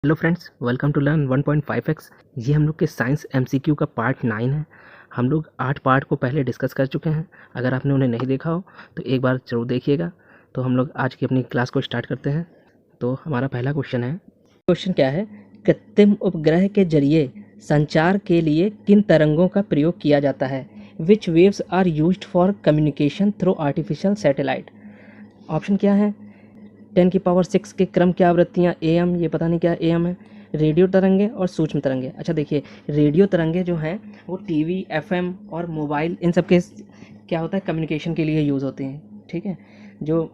Hello friends, welcome to learn 1.5x। ये हम लोग के साइंस एमसीक्यू का पार्ट 9 है। हम लोग 8 पार्ट को पहले डिस्कस कर चुके हैं। अगर आपने उन्हें नहीं देखा हो तो एक बार ज़रूर देखिएगा। तो हम लोग आज की अपनी क्लास को स्टार्ट करते हैं। तो हमारा पहला क्वेश्चन है, क्वेश्चन क्या है, कृत्रिम उपग्रह के जरिए संचार के लिए किन तरंगों का प्रयोग किया जाता है? Which waves are used for communication through artificial satellite? Option क्या है? 10⁶ के क्रम की आवृत्तियाँ AM, ये पता नहीं क्या AM है, रेडियो तरंगे और सूक्ष्म तरंगे। अच्छा देखिए, रेडियो तरंगे जो हैं वो टीवी, FM और मोबाइल, इन सब के क्या होता है, कम्युनिकेशन के लिए यूज़ होते हैं। ठीक है, जो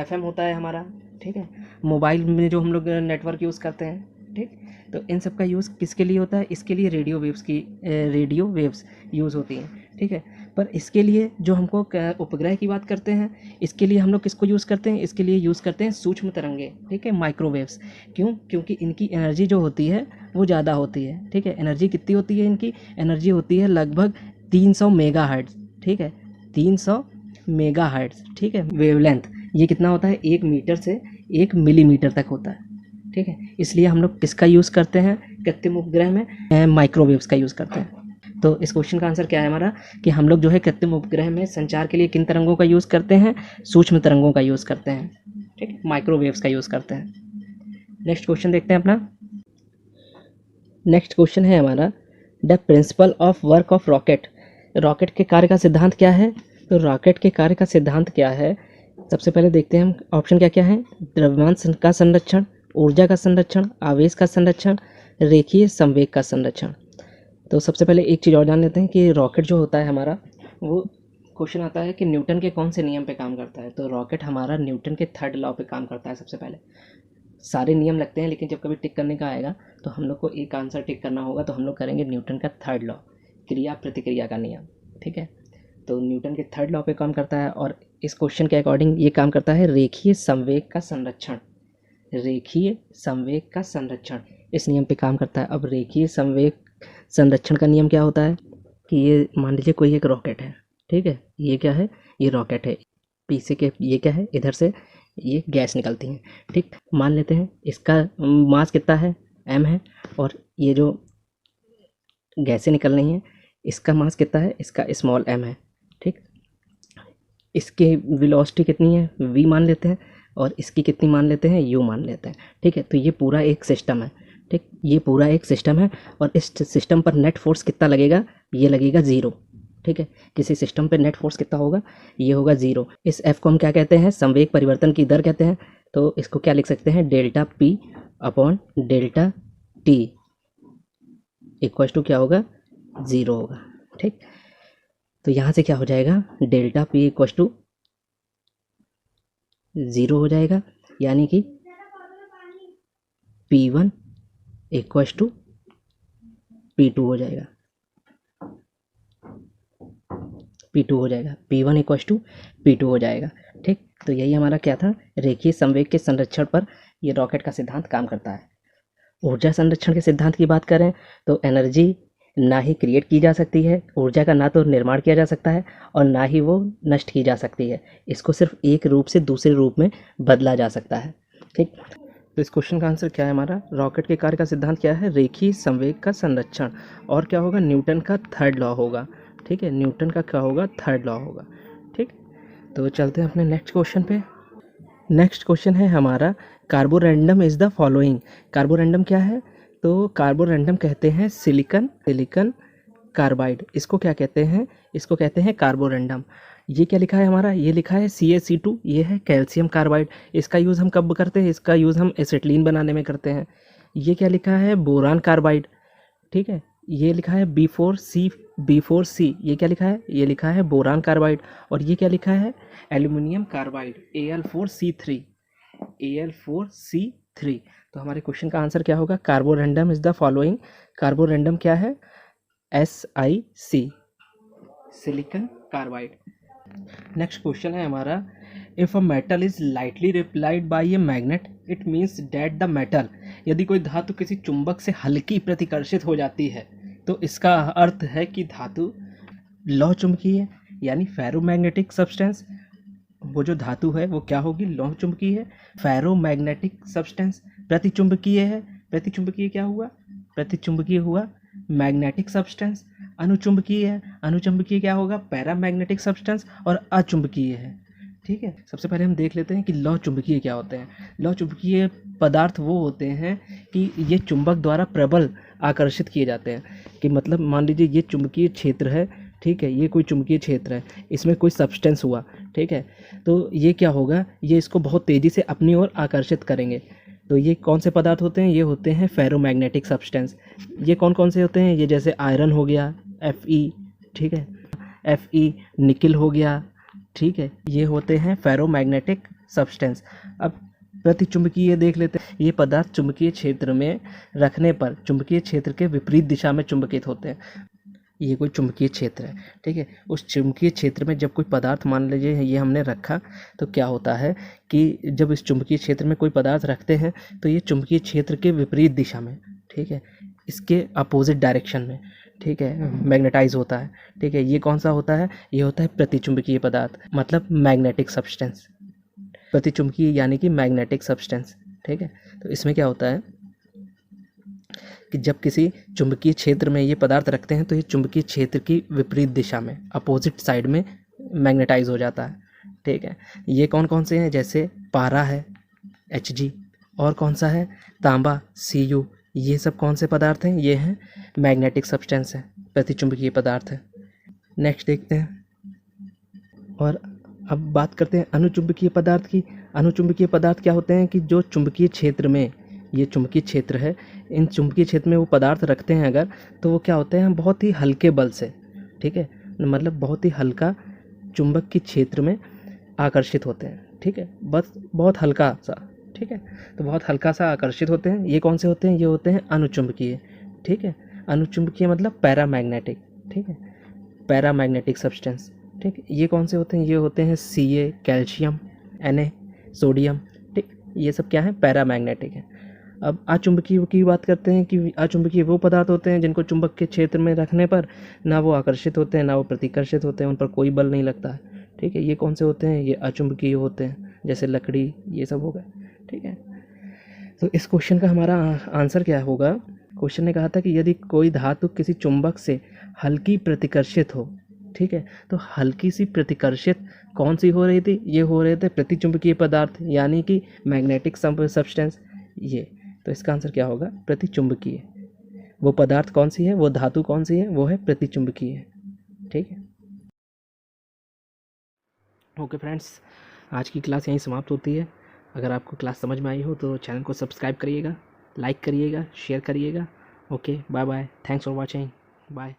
FM होता है हमारा, ठीक है, मोबाइल में जो हम लोग नेटवर्क यूज़ करते हैं, ठीक, तो इन सब का यूज़ किसके लिए होता है? इसके लिए रेडियो वेव्स यूज़ होती हैं। ठीक है, पर इसके लिए जो हमको उपग्रह की बात करते हैं, इसके लिए हम लोग किसको यूज़ करते हैं? इसके लिए यूज़ करते हैं सूक्ष्म तरंगे, ठीक है, माइक्रोवेव्स। क्यों? क्योंकि इनकी एनर्जी जो होती है वो ज़्यादा होती है। ठीक है, एनर्जी कितनी होती है? इनकी एनर्जी होती है लगभग 300 मेगाहर्ट्ज़। ठीक है, 300 मेगाहर्ट्ज़। ठीक है, वेवलेंथ ये कितना होता है? 1 मीटर से 1 मिलीमीटर तक होता है। ठीक है, इसलिए हम लोग किसका यूज़ करते हैं कृत्रिम उपग्रह में? माइक्रोवेव्स का यूज़ करते हैं। तो इस क्वेश्चन का आंसर क्या है हमारा, कि हम लोग जो है कृत्रिम उपग्रह में संचार के लिए किन तरंगों का यूज़ करते हैं? सूक्ष्म तरंगों का यूज़ करते हैं। ठीक है, माइक्रोवेव्स का यूज़ करते हैं। नेक्स्ट क्वेश्चन देखते हैं अपना। नेक्स्ट क्वेश्चन है हमारा, the principle of work of rocket. Rocket के कार्य का सिद्धांत क्या है? तो रॉकेट के कार्य का सिद्धांत क्या है, सबसे पहले देखते हैं हम। ऑप्शन क्या क्या है? द्रव्यमान का संरक्षण, ऊर्जा का संरक्षण, आवेश का संरक्षण, रेखीय संवेग का संरक्षण। तो सबसे पहले एक चीज़ और जान लेते हैं कि रॉकेट जो होता है हमारा, वो क्वेश्चन आता है कि न्यूटन के कौन से नियम पे काम करता है? तो रॉकेट हमारा न्यूटन के 3rd लॉ पे काम करता है। सबसे पहले सारे नियम लगते हैं, लेकिन जब कभी टिक करने का आएगा तो हम लोग को एक आंसर टिक करना होगा, तो हम लोग करेंगे न्यूटन का 3rd लॉ, क्रिया प्रतिक्रिया का नियम। ठीक है, तो न्यूटन के 3rd लॉ पे काम करता है, और इस क्वेश्चन के अकॉर्डिंग ये काम करता है रेखीय संवेग का संरक्षण। रेखीय संवेग का संरक्षण इस नियम पे काम करता है। अब रेखीय संवेग संरक्षण का नियम क्या होता है कि ये मान लीजिए कोई एक रॉकेट है, ठीक है, ये क्या है? ये रॉकेट है, पीछे के ये क्या है? इधर से ये गैस निकलती हैं। ठीक, मान लेते हैं इसका मास कितना है? M है, और ये जो गैसें निकल रही हैं इसका मास कितना है? इसका स्मॉल m है। ठीक, इसके वेलोसिटी कितनी है? v मान लेते हैं, और इसकी कितनी मान लेते हैं? u मान लेते हैं। ठीक है, तो ये पूरा एक सिस्टम है। ठीक, ये पूरा एक सिस्टम है, और इस सिस्टम पर नेट फोर्स कितना लगेगा? ये लगेगा 0। ठीक है, किसी सिस्टम पे नेट फोर्स कितना होगा? ये होगा 0। इस F को हम क्या कहते हैं? संवेग परिवर्तन की दर कहते हैं। तो इसको क्या लिख सकते हैं? Delta P upon delta T equal to क्या होगा? 0 होगा। ठीक, तो यहाँ से क्या हो जाएगा? डेल्टा P इक्वल टू 0 हो जाएगा, यानी कि P1 इक्वल टू P2 हो जाएगा। P2 हो जाएगा, P1 इक्वल टू P2 हो जाएगा। ठीक, तो यही हमारा क्या था? रेखीय संवेग के संरक्षण पर ये रॉकेट का सिद्धांत काम करता है। ऊर्जा संरक्षण के सिद्धांत की बात करें तो एनर्जी ना ही क्रिएट की जा सकती है, ऊर्जा का ना तो निर्माण किया जा सकता है और ना ही वो नष्ट की जा सकती है। इसको सिर्फ एक रूप से दूसरे रूप में बदला जा सकता है। ठीक, तो इस क्वेश्चन का आंसर क्या है हमारा? रॉकेट के कार्य का सिद्धांत क्या है? रेखीय संवेग का संरक्षण। और क्या होगा? न्यूटन का 3rd लॉ होगा। ठीक है, न्यूटन का क्या होगा? 3rd लॉ होगा। ठीक, तो चलते हैं अपने नेक्स्ट क्वेश्चन पे। नेक्स्ट क्वेश्चन है हमारा, Carborundum is the following. Carborundum क्या है? तो कार्बोरेंडम कहते हैं सिलिकन कार्बाइड। इसको क्या कहते हैं? इसको कहते हैं कार्बोरेंडम। ये क्या लिखा है हमारा? ये लिखा है CaC2, ये है कैल्शियम कार्बाइड। इसका यूज़ हम कब करते हैं? इसका यूज़ हम एसिटिलीन बनाने में करते हैं। ये क्या लिखा है? Boron carbide. ठीक है, ये लिखा है B4C। ये क्या लिखा है? ये लिखा है बोरान कार्बाइड। और ये क्या लिखा है? Aluminium carbide, Al4C3। तो हमारे क्वेश्चन का आंसर क्या होगा? Carborundum is the following. Carborundum क्या है? SiC, silicon carbide. Next question है हमारा, if a metal is lightly repelled by a magnet it means that the metal. यदि कोई धातु किसी चुंबक से हल्की प्रतिकर्षित हो जाती है तो इसका अर्थ है कि धातु लौह चुंबकीय है, यानी फेरोमैग्नेटिक सब्सटेंस। वो जो धातु है वो क्या होगी? लौह चुंबकीय है। फेरोमैग्नेटिक सब्सटेंस प्रतिचुंबकीय है। प्रतिचुंबकीय क्या हुआ? प्रतिचुंबकीय हुआ मैग्नेटिक सब्सटेंस। अनुचुंबकीय है, अनुचुंबकीय क्या होगा? Paramagnetic substance. और अचुंबकीय है, ठीक है। सबसे पहले हम देख लेते हैं कि लौह चुंबकीय क्या होते हैं। लौह चुंबकीय पदार्थ वो होते हैं कि ये चुंबक द्वारा प्रबल आकर्षित किए जाते हैं। कि मतलब मान लीजिए ये चुंबकीय क्षेत्र है, ठीक है, ये कोई चुंबकीय क्षेत्र है, इसमें कोई सब्सटेंस हुआ, ठीक है, तो ये क्या होगा? ये इसको बहुत तेज़ी से अपनी ओर आकर्षित करेंगे। तो ये कौन से पदार्थ होते हैं? ये होते हैं फेरोमैग्नेटिक सब्सटेंस। ये कौन कौन से होते हैं? ये जैसे आयरन हो गया, Fe, ठीक है, Fe, निकिल हो गया, ठीक है, ये होते हैं फेरोमैग्नेटिक सब्सटेंस। अब प्रतिचुंबकीय देख लेते हैं। ये पदार्थ चुंबकीय क्षेत्र में रखने पर चुंबकीय क्षेत्र के विपरीत दिशा में चुंबकित होते हैं। ये कोई चुंबकीय क्षेत्र है, ठीक है। उस चुंबकीय क्षेत्र में जब कोई पदार्थ, मान लीजिए ये हमने रखा, तो क्या होता है कि जब इस चुंबकीय क्षेत्र में कोई पदार्थ रखते हैं तो ये चुंबकीय क्षेत्र के विपरीत दिशा में, ठीक है, इसके अपोजिट डायरेक्शन में, ठीक है, मैग्नेटाइज होता है, ठीक है। ये कौन सा होता है? ये होता है प्रतिचुंबकीय पदार्थ, मतलब मैग्नेटिक सब्सटेंस। प्रतिचुंबकीय यानी कि मैग्नेटिक सब्सटेंस, ठीक है। तो इसमें क्या होता है कि जब किसी चुंबकीय क्षेत्र में ये पदार्थ रखते हैं तो ये चुंबकीय क्षेत्र की विपरीत दिशा में, अपोजिट साइड में मैग्नेटाइज हो जाता है, ठीक है। ये कौन कौन से हैं? जैसे पारा है, Hg, और कौन सा है? तांबा, Cu। ये सब कौन से पदार्थ हैं? ये हैं मैग्नेटिक सब्सटेंस है, प्रतिचुंबकीय पदार्थ है। नेक्स्ट देखते हैं, और अब बात करते हैं अनुचुंबकीय पदार्थ की। अनुचुंबकीय पदार्थ क्या होते हैं कि जो चुंबकीय क्षेत्र में, ये चुंबकीय क्षेत्र है, इन चुंबकीय क्षेत्र में वो पदार्थ रखते हैं अगर, तो वो क्या होते हैं? बहुत ही हल्के बल से, ठीक है, मतलब बहुत ही हल्का चुंबक के क्षेत्र में आकर्षित होते हैं, ठीक है, बस बहुत हल्का सा, ठीक है, तो बहुत हल्का सा आकर्षित होते हैं। ये कौन से होते हैं? ये होते हैं अनुचुंबकीय, ठीक है। अनुचुंबकीय मतलब पैरामैग्नेटिक, ठीक है, पैरामैग्नेटिक सब्सटेंस, ठीक है। ये कौन से होते हैं? ये होते हैं Ca, कैल्शियम, Na, सोडियम, ठीक, ये सब क्या है? पैरामैग्नेटिक है। अब अचुंबकीय की बात करते हैं कि अचुंबकीय वो पदार्थ होते हैं जिनको चुंबक के क्षेत्र में रखने पर ना वो आकर्षित होते हैं ना वो प्रतिकर्षित होते हैं, उन पर कोई बल नहीं लगता है, ठीक है। ये कौन से होते हैं? ये अचुंबकीय होते हैं, जैसे लकड़ी, ये सब हो गए, ठीक है। तो इस क्वेश्चन का हमारा आंसर क्या होगा? क्वेश्चन ने कहा था कि यदि कोई धातु किसी चुंबक से हल्की प्रतिकर्षित हो, ठीक है, तो हल्की सी प्रतिकर्षित कौन सी हो रही थी? ये हो रहे थे प्रतिचुंबकीय पदार्थ, यानी कि मैग्नेटिक सब्सटेंस। ये तो इसका आंसर क्या होगा? प्रतिचुंबकीय। वो पदार्थ कौन सी है, वो धातु कौन सी है? वो है प्रतिचुंबकीय, ठीक है। ओके फ्रेंड्स, आज की क्लास यहीं समाप्त होती है। अगर आपको क्लास समझ में आई हो तो चैनल को सब्सक्राइब करिएगा, लाइक करिएगा, शेयर करिएगा। Okay, bye bye, thanks for watching, bye.